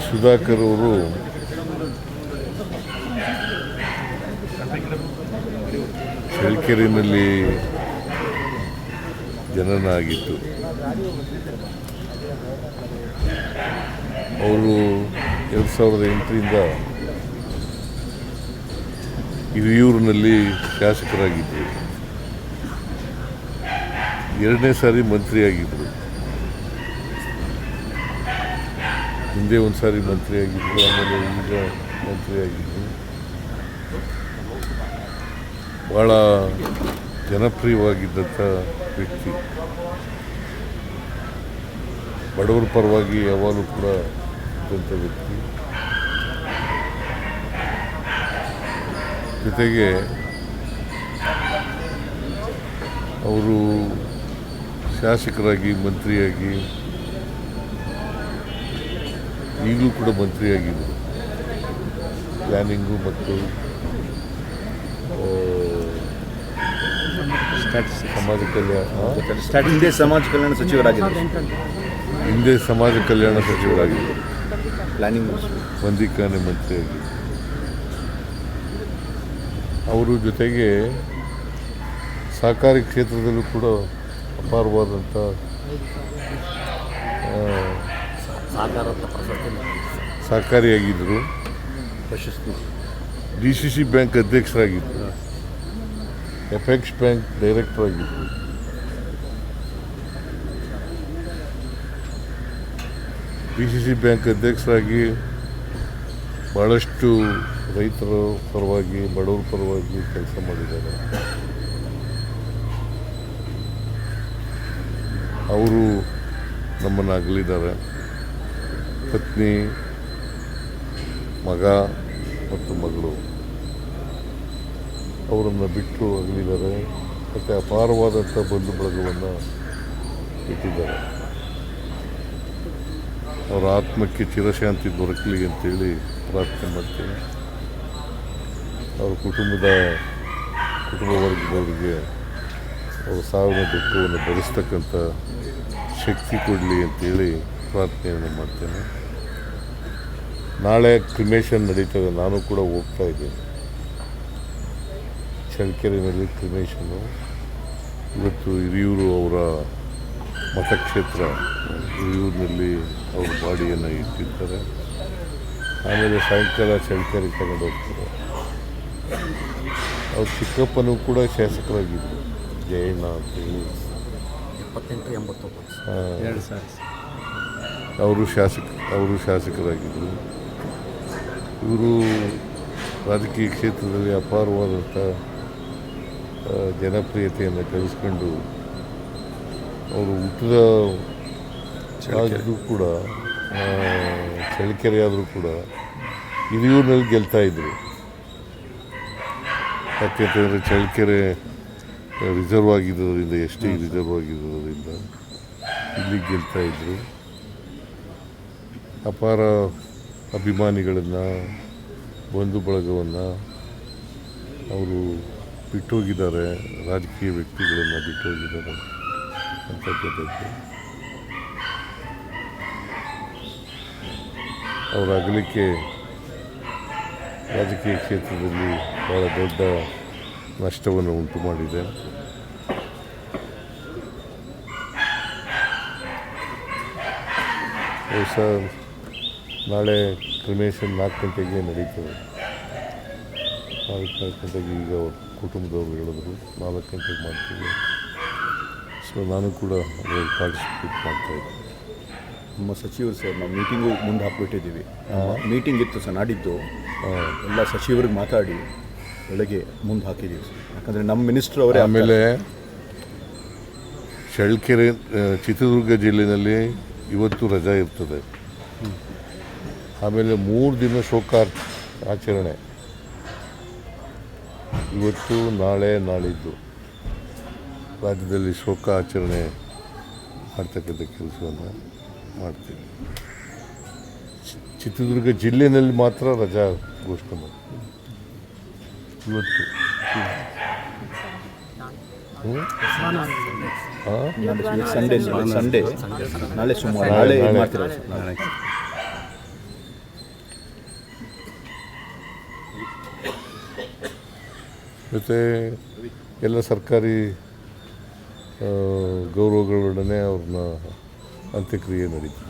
ಸುಧಾಕರ್ ಅವರು ಚಳ್ಳಕೆರೆಯಲ್ಲಿ ಜನನ ಆಗಿತ್ತು. ಅವರು 2008ರಿಂದ ಹಿರಿಯೂರಿನಲ್ಲಿ ಶಾಸಕರಾಗಿದ್ದರು. 2ನೇ ಸಾರಿ ಮಂತ್ರಿಯಾಗಿದ್ದರು. ಹಿಂದೆ ಒಂದು ಸಾರಿ ಮಂತ್ರಿಯಾಗಿದ್ದರು, ಆಮೇಲೆ ಈಗ ಮಂತ್ರಿಯಾಗಿದ್ದರು. ಭಾಳ ಜನಪ್ರಿಯವಾಗಿದ್ದಂಥ ವ್ಯಕ್ತಿ. ಬಡವರ ಪರವಾಗಿ ಯಾವಾಗಲೂ ಕೂಡ ಇದ್ದಂಥ ವ್ಯಕ್ತಿ. ಜೊತೆಗೆ ಅವರು ಶಾಸಕರಾಗಿ, ಮಂತ್ರಿಯಾಗಿ, ಈಗಲೂ ಕೂಡ ಮಂತ್ರಿಯಾಗಿದ್ದರು. ಪ್ಲ್ಯಾನಿಂಗು ಮತ್ತು ಸಮಾಜ ಕಲ್ಯಾಣ, ಹಿಂದೆ ಸಮಾಜ ಕಲ್ಯಾಣ ಸಚಿವರಾಗಿದ್ದರು. ಹಿಂದೆ ಸಮಾಜ ಕಲ್ಯಾಣ ಸಚಿವರಾಗಿದ್ದರು. ಪ್ಲಾನಿಂಗ್ ಮಂದಿಖಾನೆ ಮಂತ್ರಿಯಾಗಿ. ಅವರು ಜೊತೆಗೆ ಸಹಕಾರಿ ಕ್ಷೇತ್ರದಲ್ಲೂ ಕೂಡ ಅಪಾರವಾದಂಥ ಸಹಕಾರಿಯಾಗಿದ್ದರು. ಪ್ರಶಸ್ತಿ DCC ಬ್ಯಾಂಕ್ ಅಧ್ಯಕ್ಷರಾಗಿದ್ದರು. ಎಫೆಕ್ಸ್ ಬ್ಯಾಂಕ್ ಡೈರೆಕ್ಟರ್ ಆಗಿದ್ದರು. DCC ಬ್ಯಾಂಕ್ ಅಧ್ಯಕ್ಷರಾಗಿ ಭಾಳಷ್ಟು ರೈತರ ಪರವಾಗಿ, ಬಡವರ ಪರವಾಗಿ ಕೆಲಸ ಮಾಡಿದ್ದಾರೆ. ಅವರು ನಮ್ಮನ್ನು ಅಗಲಿದ್ದಾರೆ. ಪತ್ನಿ, ಮಗ ಮತ್ತು ಮಗಳು ಅವರನ್ನು ಬಿಟ್ಟು ಅಗಲಿದ್ದಾರೆ. ಮತ್ತು ಅಪಾರವಾದಂಥ ಬಂಧು ಬಳಗವನ್ನು ಇಟ್ಟಿದ್ದಾರೆ. ಅವರ ಆತ್ಮಕ್ಕೆ ಚಿರಶಾಂತಿ ದೊರಕಲಿ ಅಂತೇಳಿ ಪ್ರಾರ್ಥನೆ ಮಾಡ್ತೀನಿ. ಅವರ ಕುಟುಂಬ ವರ್ಗದವರಿಗೆ ಅವರ ಸಾವಿನ ದುಃಖವನ್ನು ಭರಿಸ್ತಕ್ಕಂಥ ಶಕ್ತಿ ಕೊಡಲಿ ಅಂತೇಳಿ ಪ್ರಾರ್ಥನೆಯನ್ನು ಮಾಡ್ತೇನೆ. ನಾಳೆ ಕ್ರಿಮೇಷನ್ ನಡೀತದೆ. ನಾನು ಕೂಡ ಹೋಗ್ತಾ ಇದ್ದೇನೆ. ಚಳ್ಳಕೆರೆಯಲ್ಲಿ ಕ್ರಿಮೇಷನ್ನು. ಇವತ್ತು ಹಿರಿಯೂರು ಅವರ ಮತಕ್ಷೇತ್ರ ಹಿರಿಯೂರಿನಲ್ಲಿ ಅವ್ರ ಬಾಡಿಯನ್ನು ಇಟ್ಟಿರ್ತಾರೆ. ಆಮೇಲೆ ಸಾಯಂಕಾಲ ಚಳ್ಳಕೆರೆ ತಗೊಂಡು ಹೋಗ್ತಾರೆ. ಅವ್ರ ಚಿಕ್ಕಪ್ಪನೂ ಕೂಡ ಶಾಸಕರಾಗಿದ್ದರು, ಜಯಣ್ಣ ಅಂತೇಳಿ. 78-89 ಅವರು ಶಾಸಕರಾಗಿದ್ದರು. ಇವರು ರಾಜಕೀಯ ಕ್ಷೇತ್ರದಲ್ಲಿ ಅಪಾರವಾದಂಥ ಜನಪ್ರಿಯತೆಯನ್ನು ಗಳಿಸ್ಕೊಂಡು ಅವರು ಹುಟ್ಟಿದ ಆದರೂ ಕೂಡ ಚಳ್ಳಕೆರೆ ಆದರೂ ಕೂಡ ಹಿರಿಯೂರಿನಲ್ಲಿ ಗೆಲ್ತಾಯಿದ್ರು. ಯಾಕೆಂತಂದರೆ ಚಳ್ಳಕೆರೆ ರಿಸರ್ವ್ ಆಗಿರೋದ್ರಿಂದ, ST ರಿಸರ್ವ್ ಆಗಿರೋದ್ರಿಂದ ಇಲ್ಲಿ ಗೆಲ್ತಾಯಿದ್ರು. ಅಪಾರ ಅಭಿಮಾನಿಗಳನ್ನು, ಬಂಧು ಬಳಗವನ್ನು ಅವರು ಬಿಟ್ಟೋಗಿದ್ದಾರೆ. ರಾಜಕೀಯ ವ್ಯಕ್ತಿಗಳನ್ನು ಬಿಟ್ಟೋಗಿದ್ದಾರೆ ಅಂತಕ್ಕಂಥದ್ದು. ಅವರ ಅಗಲಿಕೆ ರಾಜಕೀಯ ಕ್ಷೇತ್ರದಲ್ಲಿ ಭಾಳ ದೊಡ್ಡ ನಷ್ಟವನ್ನು ಉಂಟು ಮಾಡಿದೆ. ನಾಳೆ ಕ್ರಿಮೇಷನ್ 4 ಗಂಟೆಗೆ ನಡೀತದೆ. 4 ಗಂಟೆಗೆ ಈಗ ಅವ್ರ ಕುಟುಂಬದವರು ಹೇಳಿದ್ರು 4 ಗಂಟೆಗೆ ಮಾಡ್ತೀವಿ. ಸೊ ನಾನು ಕೂಡ ಅದರಲ್ಲಿ ಪಾರ್ಟಿಸಿಪೇಟ್ ಮಾಡ್ತಾಯಿದ್ದೆ. ನಮ್ಮ ಸಚಿವರು ಸರ್, ನಾವು ಮೀಟಿಂಗು ಮುಂದೆ ಹಾಕ್ಬಿಟ್ಟಿದ್ದೀವಿ. ಮೀಟಿಂಗ್ ಇತ್ತು ಸರ್ ನಾಡಿದ್ದು. ಎಲ್ಲ ಸಚಿವರಿಗೆ ಮಾತಾಡಿ ಬೆಳಗ್ಗೆ ಮುಂದೆ ಹಾಕಿದ್ದೀವಿ ಸರ್. ಯಾಕಂದರೆ ನಮ್ಮ ಮಿನಿಸ್ಟ್ರು ಅವರೇ. ಆಮೇಲೆ ಚಳ್ಳಕೆರೆ, ಚಿತ್ರದುರ್ಗ ಜಿಲ್ಲೆಯಲ್ಲಿ ಇವತ್ತು ರಜಾ ಇರ್ತದೆ. ಆಮೇಲೆ 3 ದಿನ ಶೋಕ ಆಚರಣೆ, ಇವತ್ತು, ನಾಳೆ, ನಾಳಿದ್ದು ರಾಜ್ಯದಲ್ಲಿ ಶೋಕ ಆಚರಣೆ ಮಾಡ್ತಕ್ಕಂಥ ಕೆಲಸವನ್ನು ಮಾಡ್ತೀವಿ. ಚಿತ್ರದುರ್ಗ ಜಿಲ್ಲೆಯಲ್ಲಿ ಮಾತ್ರ ರಜಾ ಘೋಷಣೆ ಮಾಡ್ತೀವಿ ಇವತ್ತು. ಸಂಡೇ ನಾಳೆ ಸೋಮವಾರ, ನಾಳೆ ಮತ್ತು ಎಲ್ಲ ಸರ್ಕಾರಿ ಗೌರವಗಳೊಡನೆ ಅವ್ರನ್ನ ಅಂತ್ಯಕ್ರಿಯೆ ನಡೀತದೆ.